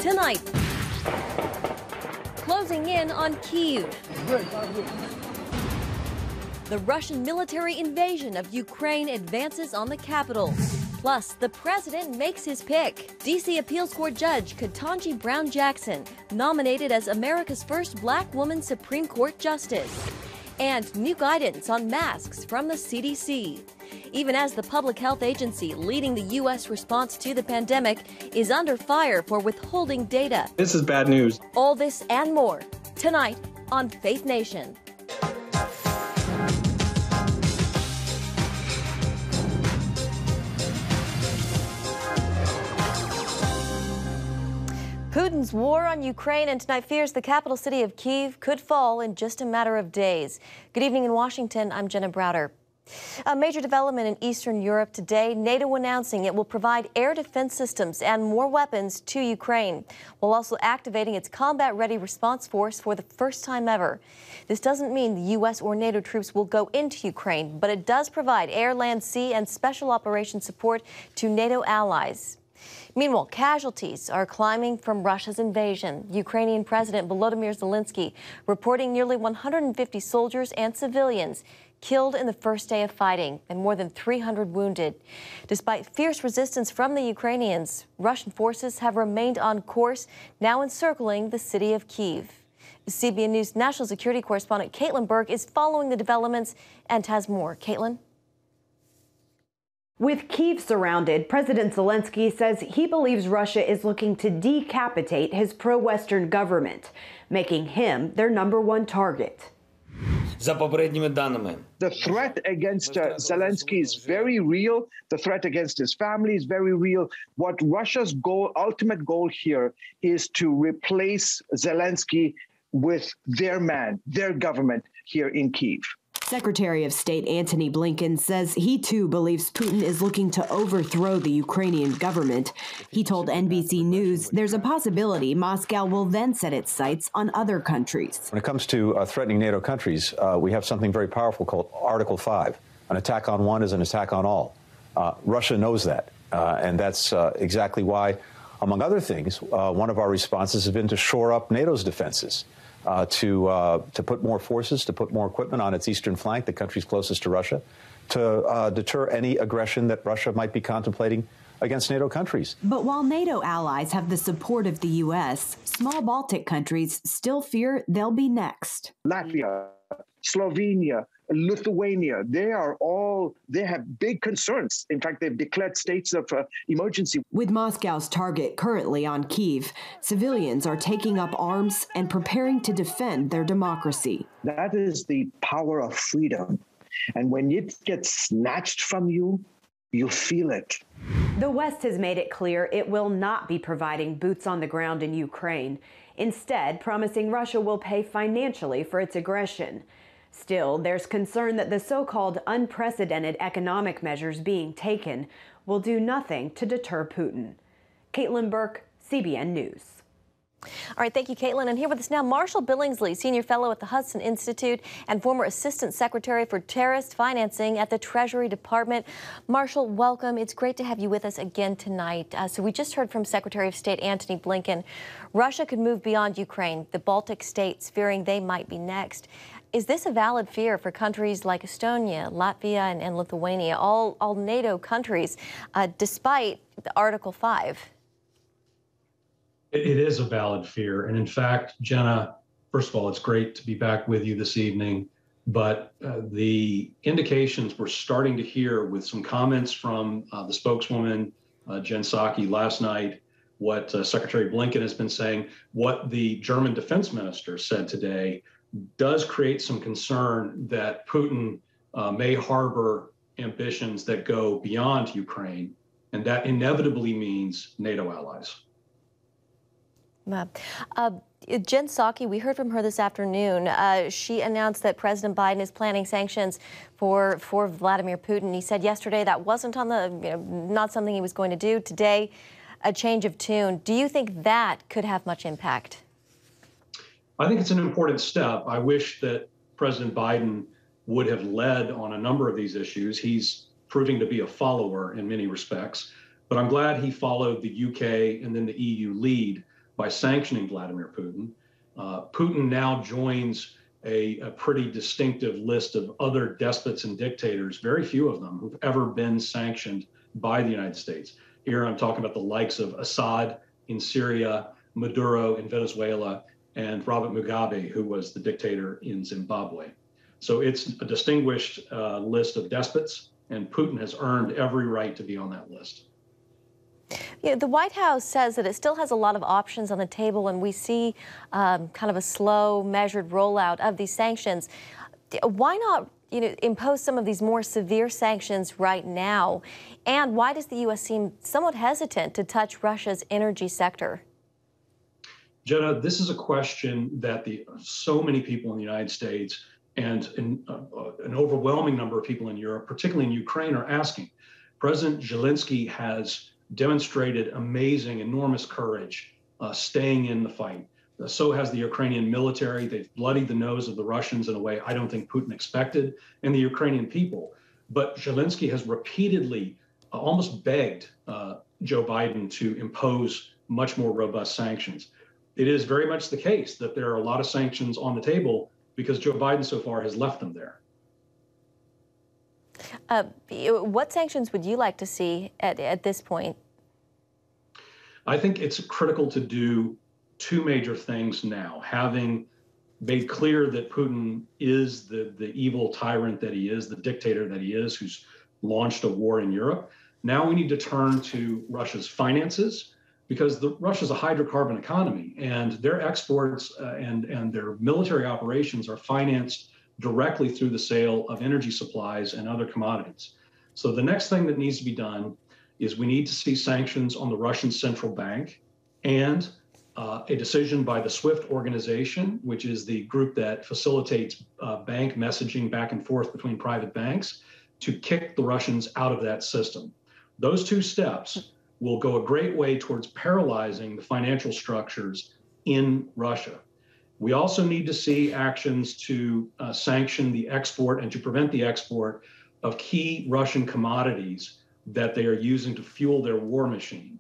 Tonight, closing in on Kyiv. The Russian military invasion of Ukraine advances on the capital. Plus, the president makes his pick. D.C. appeals court judge KETANJI Brown Jackson nominated as America's first black woman Supreme Court justice. And new guidance on masks from the CDC. Even as the public health agency leading the U.S. response to the pandemic is under fire for withholding data. This is bad news. All this and more tonight on Faith Nation. Putin's war on Ukraine and tonight fears the capital city of Kyiv could fall in just a matter of days. Good evening in Washington, I'm Jenna Browder. A major development in Eastern Europe today, NATO announcing it will provide air defense systems and more weapons to Ukraine, while also activating its combat-ready response force for the first time ever. This doesn't mean the U.S. or NATO troops will go into Ukraine, but it does provide air, land, sea, and special operations support to NATO allies. Meanwhile, casualties are climbing from Russia's invasion. Ukrainian President Volodymyr Zelensky reporting nearly 150 soldiers and civilians killed in the first day of fighting and more than 300 wounded. Despite fierce resistance from the Ukrainians, Russian forces have remained on course, now encircling the city of Kyiv. CBN News national security correspondent Caitlin Burke is following the developments and has more. Caitlin? With Kyiv surrounded, President Zelensky says he believes Russia is looking to decapitate his pro-Western government, making him their #1 target. The threat against Zelensky is very real. The threat against his family is very real. What Russia's ultimate goal here is to replace Zelensky with their man, their government here in Kyiv. Secretary of State Antony Blinken says he too believes Putin is looking to overthrow the Ukrainian government. He told NBC News there's a possibility Moscow will then set its sights on other countries. When it comes to threatening NATO countries, we have something very powerful called Article 5. An attack on one is an attack on all. Russia knows that, and that's exactly why, among other things, one of our responses has been to shore up NATO's defenses. To put more forces, to put more equipment on its eastern flank, the countries closest to Russia, to deter any aggression that Russia might be contemplating against NATO countries. But while NATO allies have the support of the U.S., small Baltic countries still fear they'll be next. Latvia, Slovenia, Lithuania, they have big concerns. In fact, they've declared states of emergency. With Moscow's target currently on Kyiv, civilians are taking up arms and preparing to defend their democracy. That is the power of freedom. And when it gets snatched from you, you feel it. The West has made it clear it will not be providing boots on the ground in Ukraine, instead promising Russia will pay financially for its aggression. Still, there's concern that the so-called unprecedented economic measures being taken will do nothing to deter Putin. Caitlin Burke, CBN News. All right, thank you, Caitlin. And here with us now, Marshall Billingsley, Senior Fellow at the Hudson Institute and former Assistant Secretary for Terrorist Financing at the Treasury Department. Marshall, welcome. It's great to have you with us again tonight. So we just heard from Secretary of State Antony Blinken. Russia could move beyond Ukraine, the Baltic states fearing they might be next. Is this a valid fear for countries like Estonia, Latvia, and Lithuania, all NATO countries, despite the Article 5? It is a valid fear. And in fact, Jenna, first of all, it's great to be back with you this evening. But the indications we're starting to hear with some comments from the spokeswoman, Jen Psaki, last night, what Secretary Blinken has been saying, what the German defense minister said today, does create some concern that Putin may harbor ambitions that go beyond Ukraine, and that inevitably means NATO allies. Jen Psaki, we heard from her this afternoon. She announced that President Biden is planning sanctions for Vladimir Putin. He said yesterday that wasn't on the, not something he was going to do. Today, a change of tune. Do you think that could have much impact? I think it's an important step. I wish that President Biden would have led on a number of these issues. He's proving to be a follower in many respects, but I'm glad he followed the UK and then the EU lead by sanctioning Vladimir Putin. Putin now joins a pretty distinctive list of other despots and dictators, very few of them who've ever been sanctioned by the United States. Here I'm talking about the likes of Assad in Syria, Maduro in Venezuela, and Robert Mugabe, who was the dictator in Zimbabwe. So it's a distinguished list of despots, and Putin has earned every right to be on that list. Yeah, the White House says that it still has a lot of options on the table, and we see kind of a slow, measured rollout of these sanctions. Why not, impose some of these more severe sanctions right now? And why does the U.S. seem somewhat hesitant to touch Russia's energy sector? Jenna, this is a question that so many people in the United States and an overwhelming number of people in Europe, particularly in Ukraine, are asking. President Zelensky has demonstrated amazing, enormous courage staying in the fight. So has the Ukrainian military. They've bloodied the nose of the Russians in a way I don't think Putin expected, and the Ukrainian people. But Zelensky has repeatedly almost begged Joe Biden to impose much more robust sanctions. It is very much the case that there are a lot of sanctions on the table because Joe Biden so far has left them there. What sanctions would you like to see at this point? I think it's critical to do two major things now. Having made clear that Putin is the evil tyrant that he is, the dictator that he is, who's launched a war in Europe. Now we need to turn to Russia's finances, because Russia's a hydrocarbon economy, and their exports and their military operations are financed directly through the sale of energy supplies and other commodities. So the next thing that needs to be done is we need to see sanctions on the Russian central bank and a decision by the SWIFT organization, which is the group that facilitates bank messaging back and forth between private banks, to kick the Russians out of that system. Those two steps will go a great way towards paralyzing the financial structures in Russia. We also need to see actions to sanction the export and to prevent the export of key Russian commodities that they are using to fuel their war machine.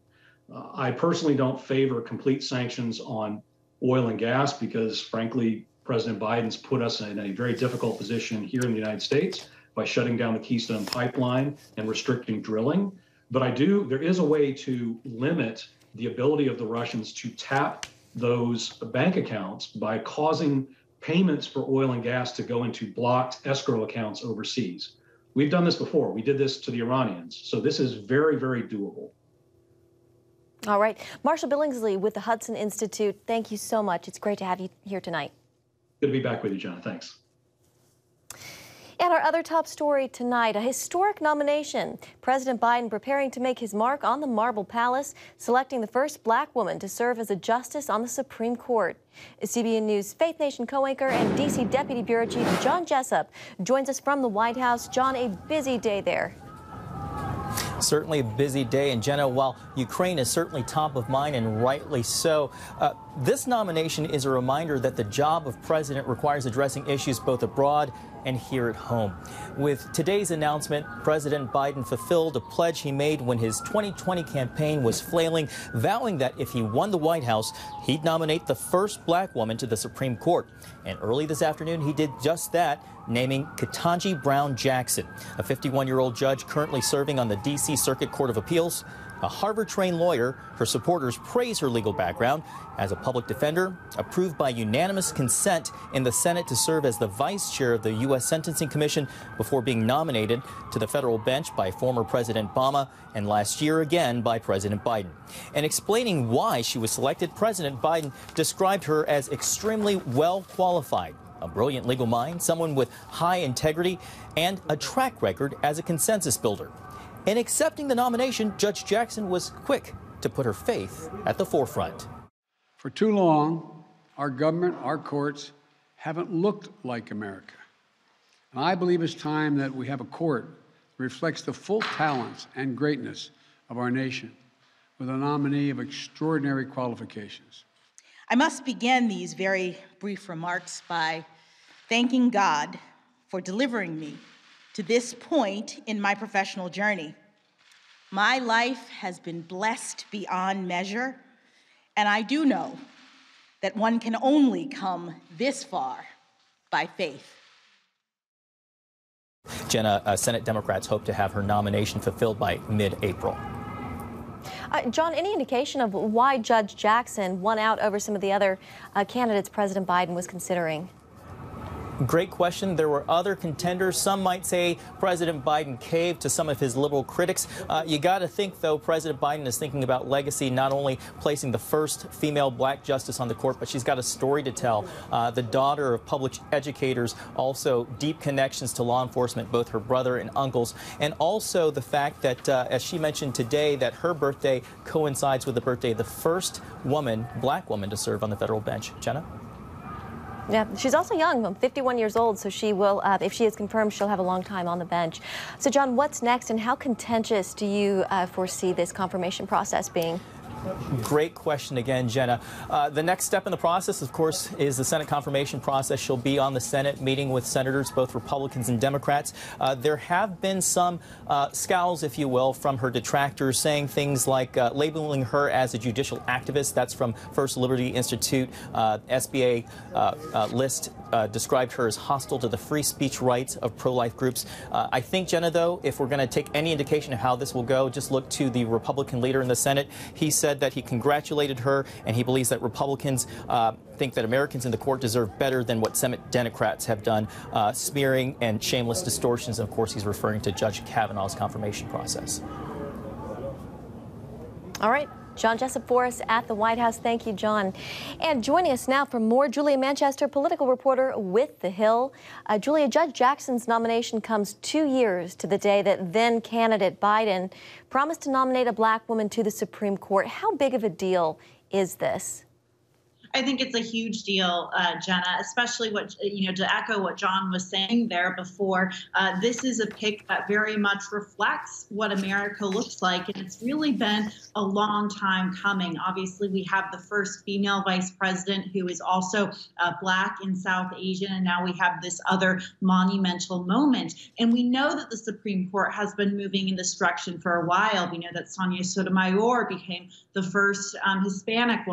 I personally don't favor complete sanctions on oil and gas because, frankly, President Biden's put us in a very difficult position here in the United States by shutting down the Keystone Pipeline and restricting drilling. But there is a way to limit the ability of the Russians to tap those bank accounts by causing payments for oil and gas to go into blocked escrow accounts overseas. We've done this before. We did this to the Iranians. So this is very, very doable. All right. Marshall Billingsley with the Hudson Institute, thank you so much. It's great to have you here tonight. Good to be back with you, John. Thanks. And our other top story tonight, a historic nomination. President Biden preparing to make his mark on the Marble Palace, selecting the first black woman to serve as a justice on the Supreme Court. CBN News Faith Nation co-anchor and D.C. Deputy Bureau Chief John Jessup joins us from the White House. John, a busy day there. Certainly a busy day. And Jenna, while Ukraine is certainly top of mind and rightly so, this nomination is a reminder that the job of president requires addressing issues both abroad and here at home. With today's announcement, President Biden fulfilled a pledge he made when his 2020 campaign was flailing, vowing that if he won the White House, he'd nominate the first black woman to the Supreme Court. And early this afternoon, he did just that, naming KETANJI Brown Jackson, a 51-year-old judge currently serving on the D.C. Circuit Court of Appeals. A Harvard-trained lawyer, her supporters praise her legal background as a public defender, approved by unanimous consent in the Senate to serve as the vice chair of the U.S. Sentencing Commission before being nominated to the federal bench by former President Obama and last year again by President Biden. And explaining why she was selected, President Biden described her as extremely well qualified. A brilliant legal mind, someone with high integrity, and a track record as a consensus builder. In accepting the nomination, Judge Jackson was quick to put her faith at the forefront. For too long, our government, our courts, haven't looked like America. And I believe it's time that we have a court that reflects the full talents and greatness of our nation, with a nominee of extraordinary qualifications. I must begin these very brief remarks by thanking God for delivering me to this point in my professional journey. My life has been blessed beyond measure, And I do know that one can only come this far by faith. Jenna, Senate Democrats hope to have her nomination fulfilled by mid-April. John, any indication of why Judge Jackson won out over some of the other candidates President Biden was considering? Great question. There were other contenders. Some might say President Biden caved to some of his liberal critics. You got to think, though, President Biden is thinking about legacy, not only placing the first female black justice on the court, but she's got a story to tell. The daughter of public educators, also deep connections to law enforcement, both her brother and uncles, and also the fact that, as she mentioned today, that her birthday coincides with the birthday of the first woman, black woman, to serve on the federal bench. Jenna? Yeah, she's also young, 51 years old, so she will, if she is confirmed, she'll have a long time on the bench. So, John, what's next, and how contentious do you foresee this confirmation process being? Great question again, Jenna. The next step in the process, of course, is the Senate confirmation process. She'll be on the Senate meeting with senators, both Republicans and Democrats. There have been some scowls, if you will, from her detractors, saying things like labeling her as a judicial activist. That's from First Liberty Institute. SBA list described her as hostile to the free speech rights of pro-life groups. I think, Jenna, though, if we're going to take any indication of how this will go, just look to the Republican leader in the Senate. He said that he congratulated her, and he believes that Republicans think that Americans in the court deserve better than what Senate Democrats have done, smearing and shameless distortions. And of course, he's referring to Judge Kavanaugh's confirmation process. All right. John Jessup for us at the White House. Thank you, John. And joining us now for more, Julia Manchester, political reporter with The Hill. Julia, Judge Jackson's nomination comes 2 years to the day that then candidate Biden promised to nominate a black woman to the Supreme Court. How big of a deal is this? I think it's a huge deal, Jenna, especially to echo what John was saying there before. This is a pick that very much reflects what America looks like, and it's really been a long time coming. Obviously, we have the first female vice president who is also black and South Asian, and now we have this other monumental moment. And we know that the Supreme Court has been moving in this direction for a while. We know that Sonia Sotomayor became the first Hispanic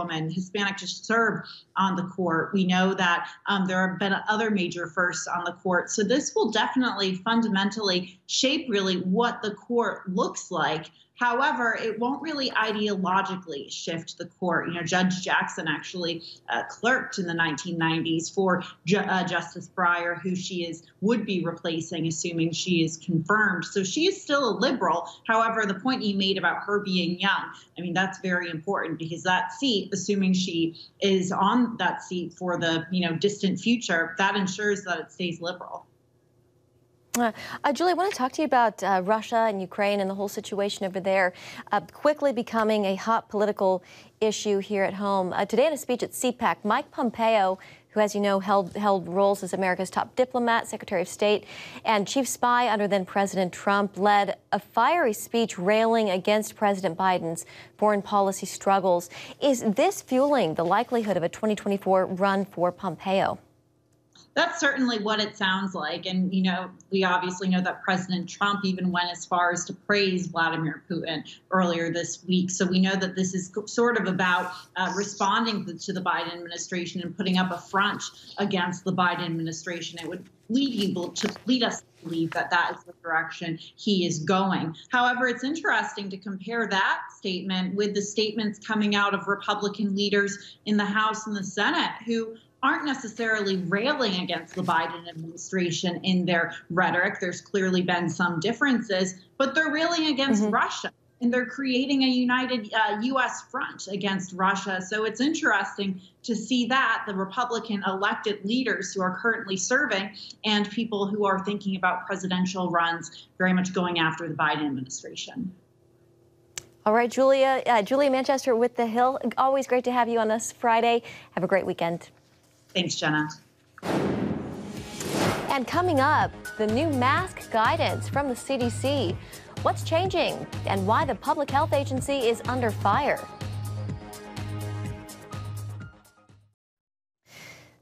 to serve on the court. We know that there have been other major firsts on the court. So this will definitely fundamentally shape really what the court looks like. However, it won't really ideologically shift the court. Judge Jackson actually clerked in the 1990s for Justice Breyer, who she would be replacing, assuming she is confirmed. So she is still a liberal. However, the point you made about her being young, that's very important, because that seat, assuming she is on that seat for the distant future, that ensures that it stays liberal. Julie, I want to talk to you about Russia and Ukraine and the whole situation over there, quickly becoming a hot political issue here at home. Today in a speech at CPAC, Mike Pompeo, who, as you know, held roles as America's top diplomat, Secretary of State, and chief spy under then President Trump, led a fiery speech railing against President Biden's foreign policy struggles. Is this fueling the likelihood of a 2024 run for Pompeo? That's certainly what it sounds like. And, we obviously know that President Trump even went as far as to praise Vladimir Putin earlier this week. So we know that this is sort of about responding to the Biden administration and putting up a front against the Biden administration. It would lead us to believe that that is the direction he is going. However, it's interesting to compare that statement with the statements coming out of Republican leaders in the House and the Senate who aren't necessarily railing against the Biden administration in their rhetoric. There's clearly been some differences, but they're railing against Russia, and they're creating a united U.S. front against Russia. So it's interesting to see that the Republican elected leaders who are currently serving and people who are thinking about presidential runs very much going after the Biden administration. All right, Julia Manchester with The Hill. Always great to have you on this Friday. Have a great weekend. Thanks, Jenna. And coming up, the new mask guidance from the CDC. What's changing and why the Public Health Agency is under fire.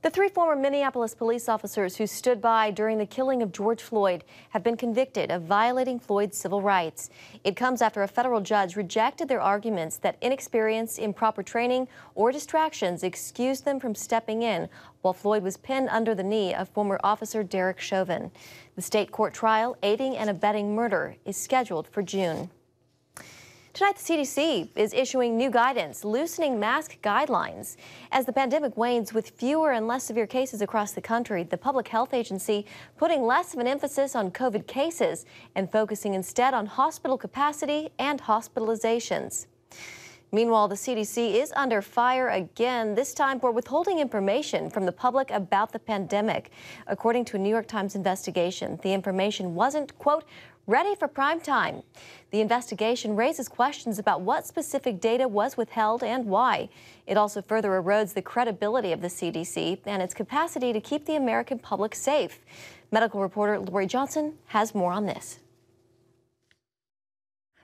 The 3 former Minneapolis police officers who stood by during the killing of George Floyd have been convicted of violating Floyd's civil rights. It comes after a federal judge rejected their arguments that inexperience, improper training, or distractions excused them from stepping in while Floyd was pinned under the knee of former officer Derek Chauvin. The state court trial, aiding and abetting murder, is scheduled for June. Tonight, the CDC is issuing new guidance, loosening mask guidelines. As the pandemic wanes with fewer and less severe cases across the country, the Public Health Agency putting less of an emphasis on COVID cases and focusing instead on hospital capacity and hospitalizations. Meanwhile, the CDC is under fire again, this time for withholding information from the public about the pandemic. According to a New York Times investigation, the information wasn't, quote, ready for prime time. The investigation raises questions about what specific data was withheld and why. It also further erodes the credibility of the CDC and its capacity to keep the American public safe. Medical reporter Lori Johnson has more on this.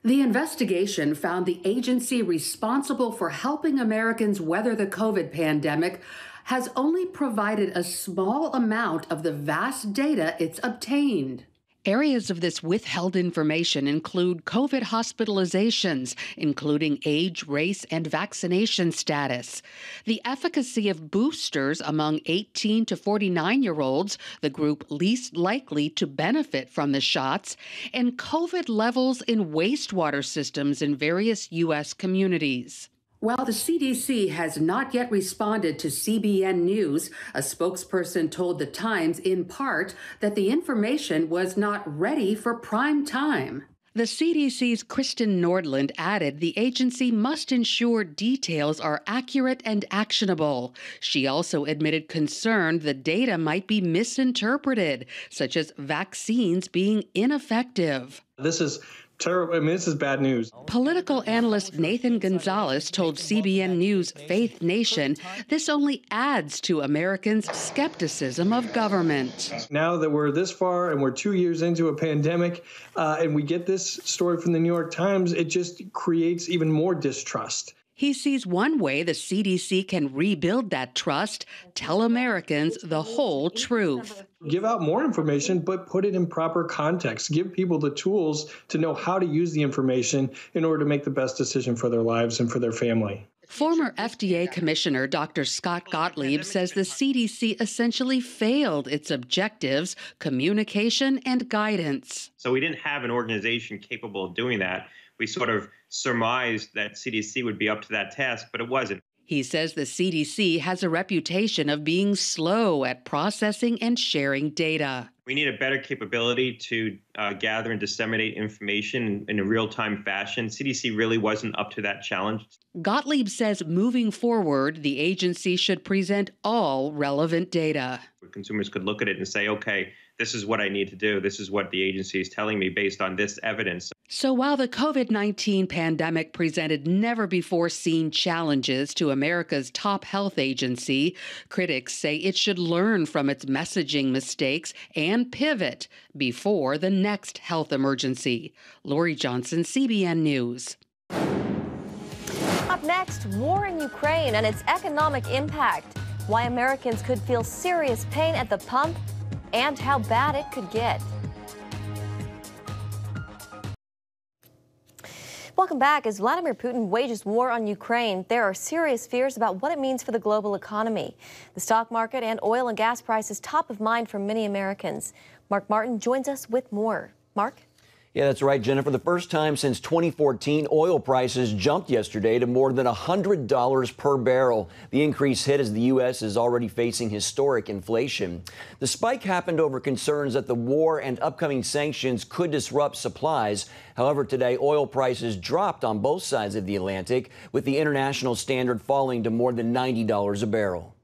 The investigation found the agency responsible for helping Americans weather the COVID pandemic has only provided a small amount of the vast data it's obtained. Areas of this withheld information include COVID hospitalizations, including age, race, and vaccination status, the efficacy of boosters among 18 to 49-year-olds, the group least likely to benefit from the shots, and COVID levels in wastewater systems in various U.S. communities. While the CDC has not yet responded to CBN News, a spokesperson told The Times in part that the information was not ready for prime time. The CDC's Kristen Nordland added the agency must ensure details are accurate and actionable. She also admitted concern the data might be misinterpreted, such as vaccines being ineffective. This is terrible. I mean, this is bad news. Political analyst Nathan Gonzalez told CBN News Faith Nation this only adds to Americans' skepticism of government. Now that we're this far and we're 2 years into a pandemic and we get this story from the New York Times, it just creates even more distrust. He sees one way the CDC can rebuild that trust, tell Americans the whole truth. Give out more information, but put it in proper context. Give people the tools to know how to use the information in order to make the best decision for their lives and for their family. Former FDA Commissioner Dr. Scott Gottlieb says the CDC essentially failed its objectives, communication, and guidance. So we didn't have an organization capable of doing that. We sort of surmised that CDC would be up to that task, but it wasn't. He says the CDC has a reputation of being slow at processing and sharing data. We need a better capability to gather and disseminate information in a real-time fashion. CDC really wasn't up to that challenge. Gottlieb says moving forward, the agency should present all relevant data. Consumers could look at it and say, okay, this is what I need to do. This is what the agency is telling me based on this evidence. So while the COVID-19 pandemic presented never-before-seen challenges to America's top health agency, critics say it should learn from its messaging mistakes and pivot before the next health emergency. Lori Johnson, CBN News. Up next, war in Ukraine and its economic impact. Why Americans could feel serious pain at the pump and how bad it could get. Welcome back. As Vladimir Putin wages war on Ukraine, there are serious fears about what it means for the global economy. The stock market and oil and gas prices top of mind for many Americans. Mark Martin joins us with more. Mark? Yeah, that's right, Jenna. For the first time since 2014, oil prices jumped yesterday to more than $100 per barrel. The increase hit as the U.S. is already facing historic inflation. The spike happened over concerns that the war and upcoming sanctions could disrupt supplies. However, today, oil prices dropped on both sides of the Atlantic, with the international standard falling to more than $90 a barrel.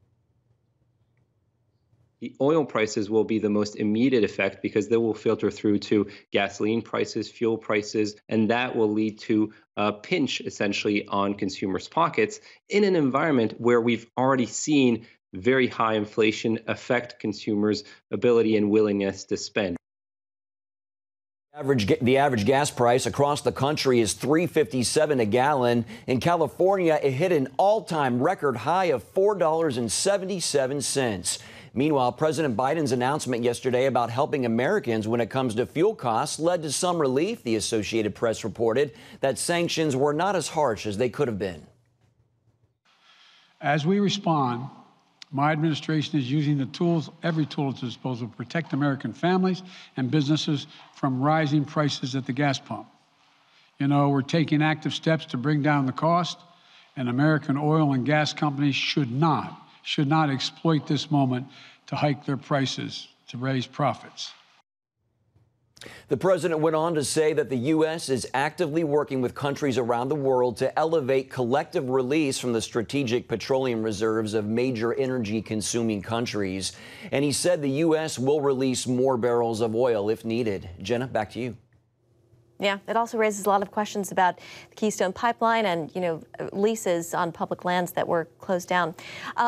The oil prices will be the most immediate effect because they will filter through to gasoline prices, fuel prices, and that will lead to a pinch essentially on consumers' pockets in an environment where we've already seen very high inflation affect consumers' ability and willingness to spend. The average gas price across the country is $3.57 a gallon. In California, it hit an all-time record high of $4.77. Meanwhile, President Biden's announcement yesterday about helping Americans when it comes to fuel costs led to some relief. The Associated Press reported that sanctions were not as harsh as they could have been. As we respond, my administration is using the tools, every tool at its disposal, to protect American families and businesses from rising prices at the gas pump. You know, we're taking active steps to bring down the cost, and American oil and gas companies should not exploit this moment to hike their prices to raise profits. The president went on to say that the U.S. is actively working with countries around the world to elevate collective release from the strategic petroleum reserves of major energy-consuming countries. And he said the U.S. will release more barrels of oil if needed. Jenna, back to you. Yeah, it also raises a lot of questions about the Keystone Pipeline and, leases on public lands that were closed down.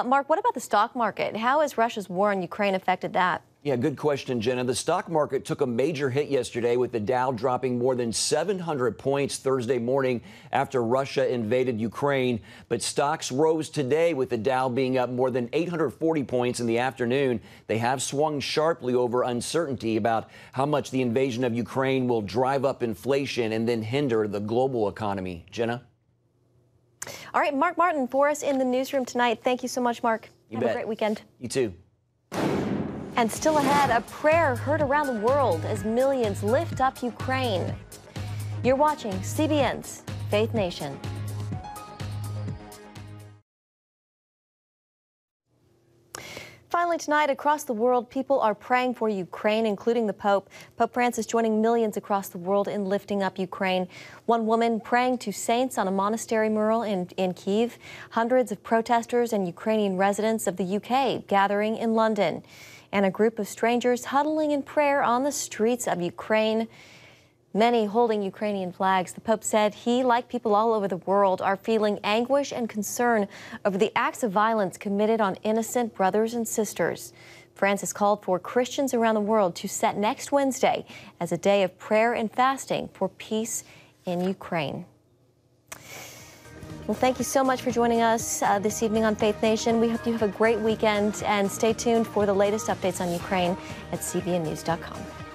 Mark, what about the stock market? How has Russia's war on Ukraine affected that? Yeah, good question, Jenna. The stock market took a major hit yesterday with the Dow dropping more than 700 points Thursday morning after Russia invaded Ukraine. But stocks rose today with the Dow being up more than 840 points in the afternoon. They have swung sharply over uncertainty about how much the invasion of Ukraine will drive up inflation and then hinder the global economy. Jenna? All right, Mark Martin for us in the newsroom tonight. Thank you so much, Mark. You Have bet. a great weekend. You too. And still ahead, a prayer heard around the world as millions lift up Ukraine. You're watching CBN's Faith Nation. Finally tonight, across the world, people are praying for Ukraine, including the Pope. Pope Francis joining millions across the world in lifting up Ukraine. One woman praying to saints on a monastery mural in KIEV. Hundreds of protesters and Ukrainian residents of the UK gathering in London. And a group of strangers huddling in prayer on the streets of Ukraine, many holding Ukrainian flags. The Pope said he, like people all over the world, are feeling anguish and concern over the acts of violence committed on innocent brothers and sisters. Francis called for Christians around the world to set next Wednesday as a day of prayer and fasting for peace in Ukraine. Well, thank you so much for joining us this evening on Faith Nation. We hope you have a great weekend and stay tuned for the latest updates on Ukraine at cbnnews.com.